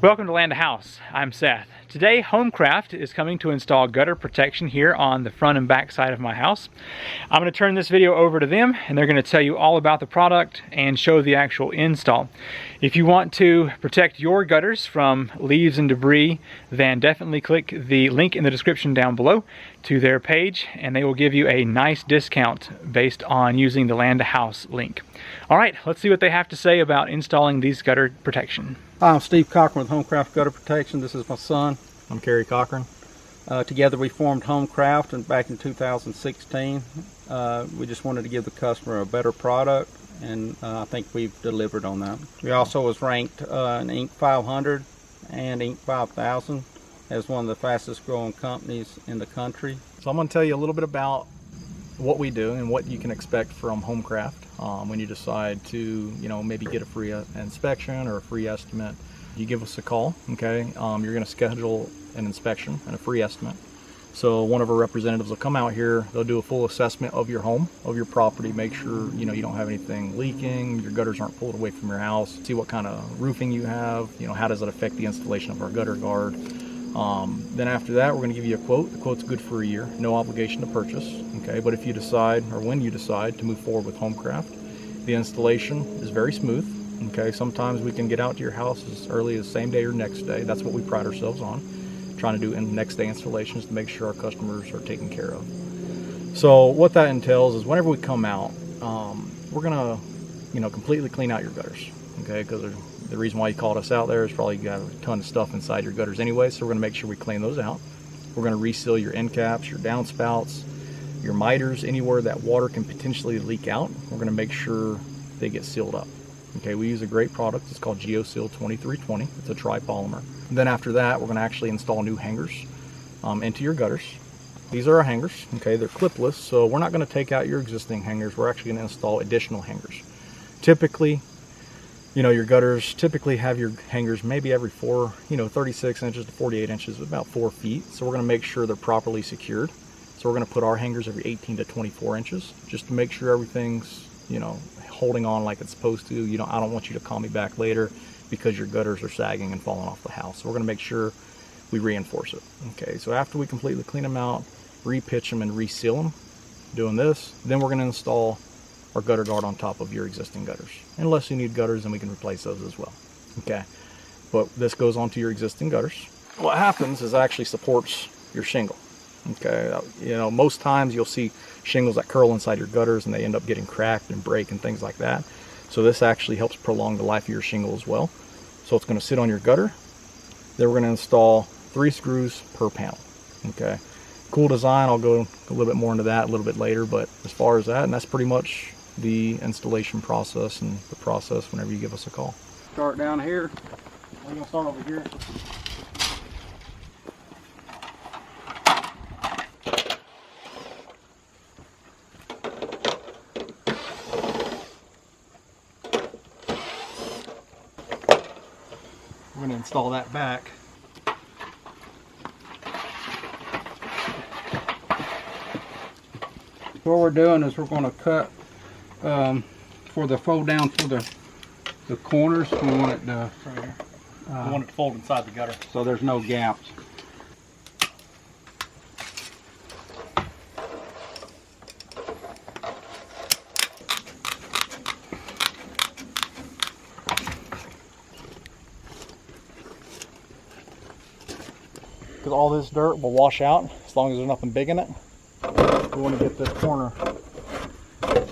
Welcome to Land to House. I'm Seth. Today, HomeCraft is coming to install gutter protection here on the front and back side of my house. I'm going to turn this video over to them and they're going to tell you all about the product and show the actual install. If you want to protect your gutters from leaves and debris, then definitely click the link in the description down below to their page and they will give you a nice discount based on using the Land to House link. All right, let's see what they have to say about installing these gutter protection. Hi, I'm Steve Cochran with HomeCraft Gutter Protection. This is my son. I'm Carey Cochran. Together we formed HomeCraft and back in 2016. We just wanted to give the customer a better product, and I think we've delivered on that. We also was ranked in Inc. 500 and Inc. 5000 as one of the fastest growing companies in the country. So I'm going to tell you a little bit about what we do and what you can expect from HomeCraft when you decide to, maybe get a free inspection or a free estimate. You give us a call, okay? You're going to schedule an inspection and a free estimate. So one of our representatives will come out here. They'll do a full assessment of your home, of your property, make sure you don't have anything leaking, your gutters aren't pulled away from your house, see what kind of roofing you have, how does it affect the installation of our gutter guard. Then after that, we're going to give you a quote. The quote's good for a year, no obligation to purchase, okay? But if you decide, or when you decide to move forward with HomeCraft, the installation is very smooth, okay? Sometimes we can get out to your house as early as same day or next day. That's what we pride ourselves on, trying to do next day installations to make sure our customers are taken care of. So what that entails is whenever we come out, we're going to, completely clean out your gutters, okay? Because the reason why you called us out there is probably you got a ton of stuff inside your gutters anyway, so we're going to make sure we clean those out. We're going to reseal your end caps, your downspouts, your miters, anywhere that water can potentially leak out. We're going to make sure they get sealed up. Okay, we use a great product. It's called GeoSeal 2320. It's a tri-polymer. Then after that, we're going to actually install new hangers into your gutters. These are our hangers. Okay, they're clipless, so we're not going to take out your existing hangers. We're actually going to install additional hangers. Typically, your gutters typically have your hangers maybe every 36 inches to 48 inches, about 4 feet. So we're going to make sure they're properly secured. So we're going to put our hangers every 18 to 24 inches just to make sure everything's, holding on like it's supposed to. I don't want you to call me back later because your gutters are sagging and falling off the house. So we're going to make sure we reinforce it. Okay, so after we completely clean them out, repitch them and reseal them, doing this, then we're going to install our gutter guard on top of your existing gutters. Unless you need gutters, then we can replace those as well. Okay, but this goes onto your existing gutters. What happens is it actually supports your shingle. Okay, most times you'll see shingles that curl inside your gutters and they end up getting cracked and break and things like that. So this actually helps prolong the life of your shingle as well. So it's going to sit on your gutter. Then we're going to install 3 screws per panel. Okay, cool design. I'll go a little bit more into that a little bit later, but as far as that, and that's pretty much the installation process and the process whenever you give us a call. Start down here. We're going to start over here. We're going to install that back. What we're doing is we're going to cut for the fold down for the corners. We want it to We want it to fold inside the gutter, so there's no gaps. because all this dirt will wash out as long as there's nothing big in it. We want to get this corner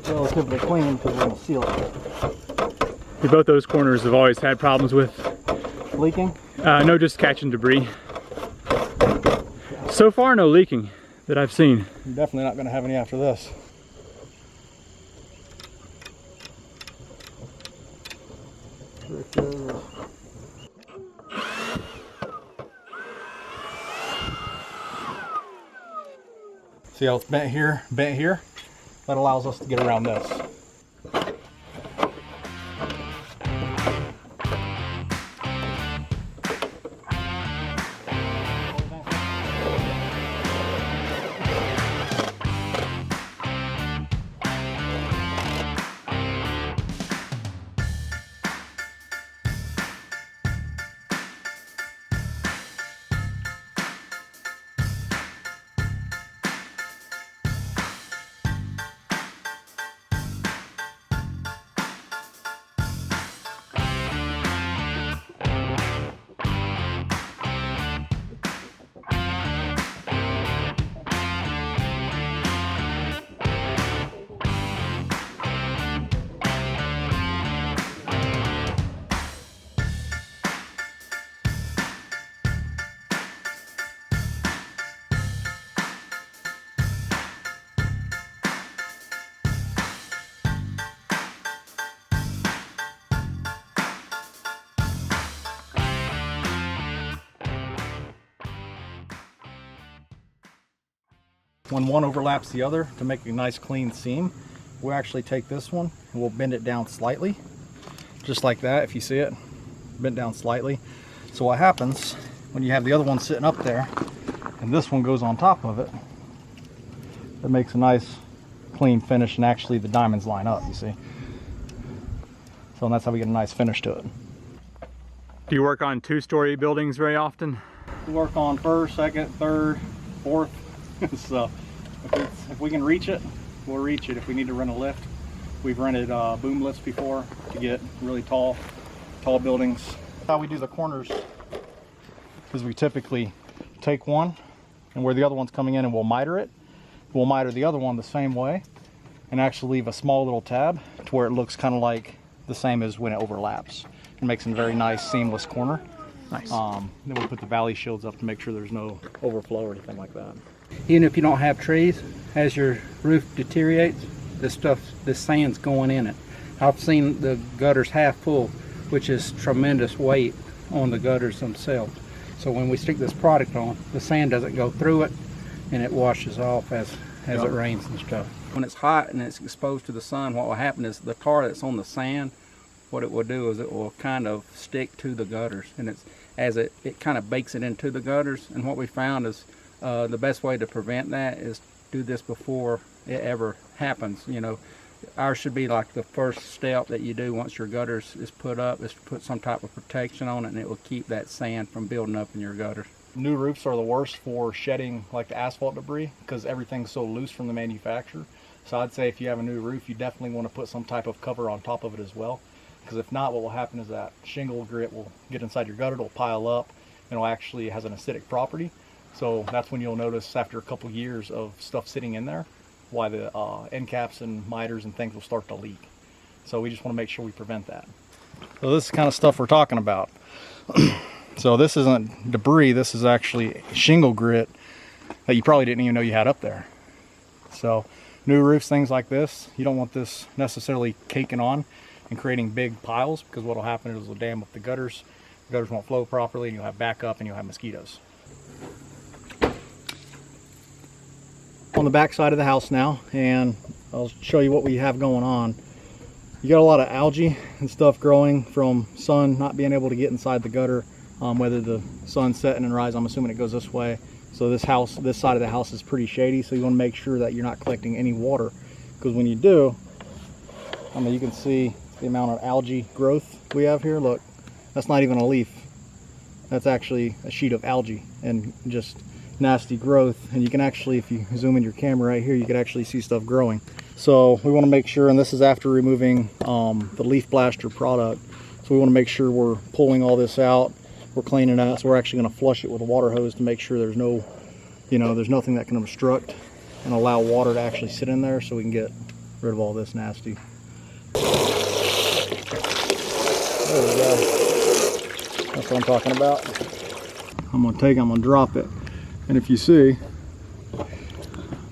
relatively clean because we're going to seal it. Both those corners have always had problems with Leaking? No, just catching debris. So far, no leaking that I've seen. I'm definitely not going to have any after this. See how it's bent here, bent here? That allows us to get around this. when one overlaps the other, to make a nice clean seam, we'll actually take this one and we'll bend it down slightly, just like that. If you see it, bent down slightly. So what happens when you have the other one sitting up there and this one goes on top of it, it makes a nice clean finish, and actually the diamonds line up, you see. So that's how we get a nice finish to it. Do you work on two-story buildings very often? We work on first, second, third, fourth. So if we can reach it, we'll reach it. If we need to rent a lift, we've rented boom lifts before to get really tall buildings. How we do the corners is we typically take one, and where the other one's coming in, and we'll miter it. We'll miter the other one the same way and actually leave a small little tab to where it looks kind of like the same as when it overlaps. It makes a very nice seamless corner. Nice. Then we'll put the valley shields up to make sure there's no overflow or anything like that. Even if you don't have trees, as your roof deteriorates, this sand's going in it. I've seen the gutters half full, which is tremendous weight on the gutters themselves. So when we stick this product on, the sand doesn't go through it, and it washes off as it rains and stuff. When it's hot and it's exposed to the sun, what will happen is the tar that's on the sand, what it will do is it will kind of stick to the gutters, and it kind of bakes it into the gutters. And what we found is the best way to prevent that is do this before it ever happens. You know, ours should be like the first step that you do once your gutters is put up, is to put some type of protection on it, and it will keep that sand from building up in your gutters. New roofs are the worst for shedding like the asphalt debris because everything's so loose from the manufacturer. So I'd say if you have a new roof, you definitely want to put some type of cover on top of it as well, because if not, what will happen is that shingle grit will get inside your gutter, it'll pile up, and it actually has an acidic property. So that's when you'll notice after a couple years of stuff sitting in there why the end caps and miters and things will start to leak. So we just want to make sure we prevent that. So this is the kind of stuff we're talking about. So this isn't debris, this is actually shingle grit that you probably didn't even know you had up there. So new roofs, things like this, you don't want this necessarily caking on and creating big piles, because what will happen is it'll dam up the gutters won't flow properly, and you'll have backup and you'll have mosquitoes. On the back side of the house now, and I'll show you what we have going on. You got a lot of algae and stuff growing from sun not being able to get inside the gutter, whether the sun's setting and rise. I'm assuming it goes this way. So this side of the house is pretty shady, so you want to make sure that you're not collecting any water, because when you do, I mean, you can see the amount of algae growth we have here. Look, that's not even a leaf. That's actually a sheet of algae and just nasty growth. And you can actually, if you zoom in your camera right here, you can actually see stuff growing. So we want to make sure, and this is after removing the leaf blaster product, so we want to make sure we're pulling all this out, we're cleaning it out. So we're actually going to flush it with a water hose to make sure there's no, there's nothing that can obstruct and allow water to actually sit in there, so we can get rid of all this nasty. There we go. That's what I'm talking about. I'm going to drop it, and if you see,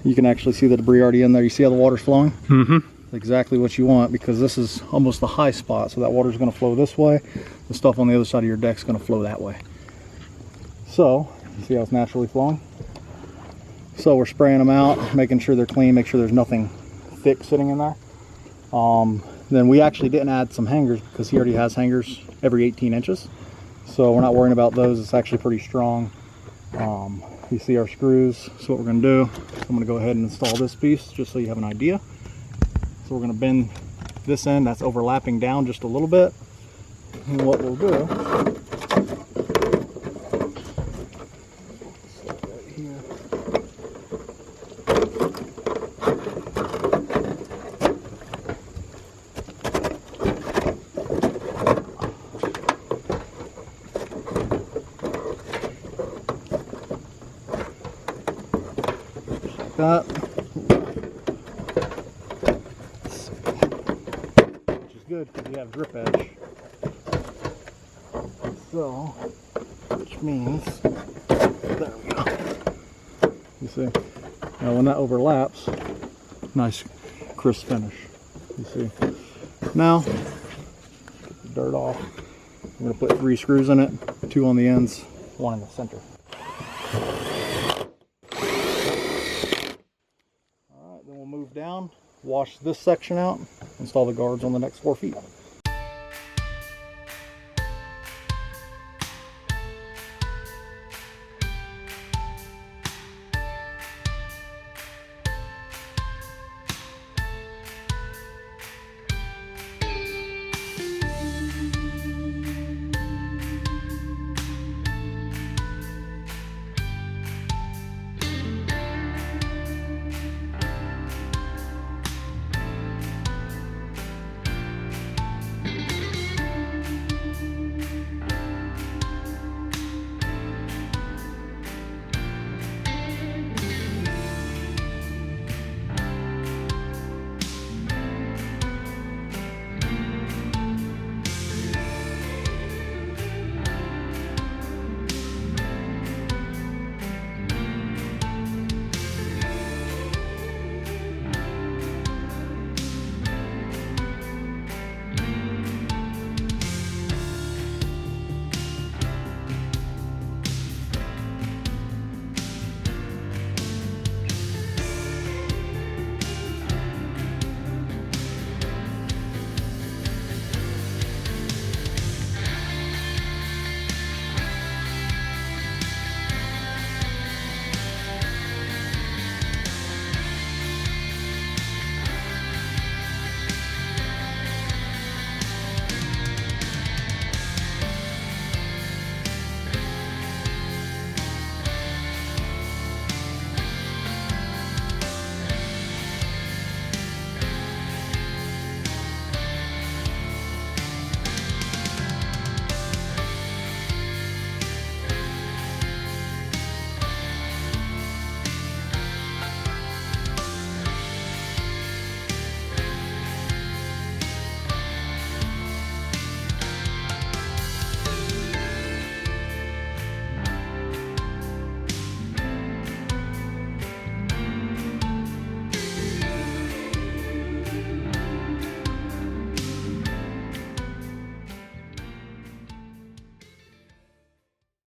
you can actually see the debris already in there. You see how the water's flowing? Mm-hmm. Exactly what you want, because this is almost the high spot, so that water's going to flow this way. The stuff on the other side of your deck is going to flow that way. So, you see how it's naturally flowing? So we're spraying them out, making sure they're clean, make sure there's nothing thick sitting in there. Then we actually didn't add some hangers, because he already has hangers every 18 inches. So we're not worrying about those. It's actually pretty strong. You see our screws. So what we're going to do, I'm going to go ahead and install this piece just so you have an idea. So we're going to bend this end that's overlapping down just a little bit. And what we'll do, that, which is good because you have drip edge. So, which means, there we go. You see, now when that overlaps, nice crisp finish. You see. Now, get the dirt off. I'm going to put 3 screws in it, 2 on the ends, 1 in the center. wash this section out, install the guards on the next 4 feet.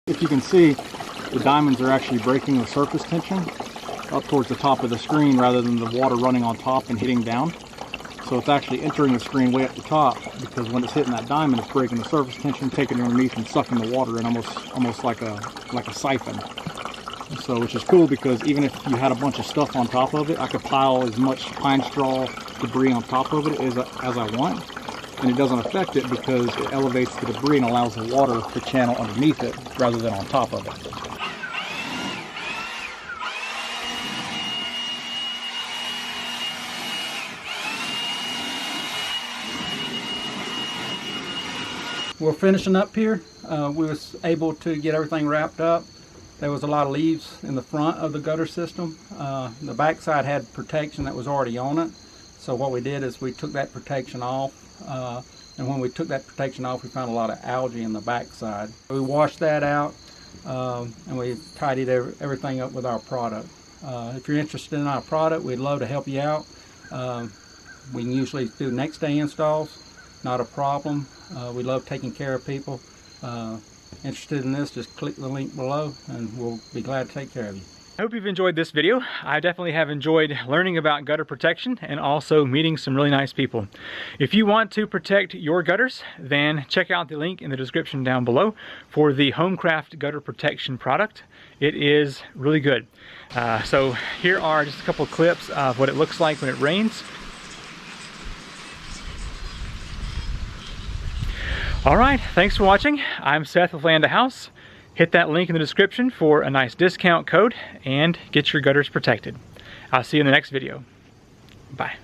If you can see, the diamonds are actually breaking the surface tension up towards the top of the screen rather than the water running on top and hitting down. So it's actually entering the screen way at the top, because when it's hitting that diamond, it's breaking the surface tension, taking it underneath and sucking the water in almost like a siphon. So which is cool, because even if you had a bunch of stuff on top of it, I could pile as much pine straw debris on top of it as I want. And it doesn't affect it because it elevates the debris and allows the water to channel underneath it rather than on top of it. We're finishing up here. We was able to get everything wrapped up. There was a lot of leaves in the front of the gutter system. The back side had protection that was already on it. So what we did is we took that protection off. And when we took that protection off, we found a lot of algae in the back side. We washed that out and we tidied everything up with our product. If you're interested in our product, we'd love to help you out. We can usually do next day installs, not a problem. We love taking care of people. Interested in this, just click the link below and we'll be glad to take care of you. I hope you've enjoyed this video. I definitely have enjoyed learning about gutter protection and also meeting some really nice people. If you want to protect your gutters, then check out the link in the description down below for the HomeCraft Gutter Protection product. It is really good. So here are just a couple of clips of what it looks like when it rains. All right, thanks for watching. I'm Seth with Land to House. Hit that link in the description for a nice discount code and get your gutters protected. I'll see you in the next video. Bye.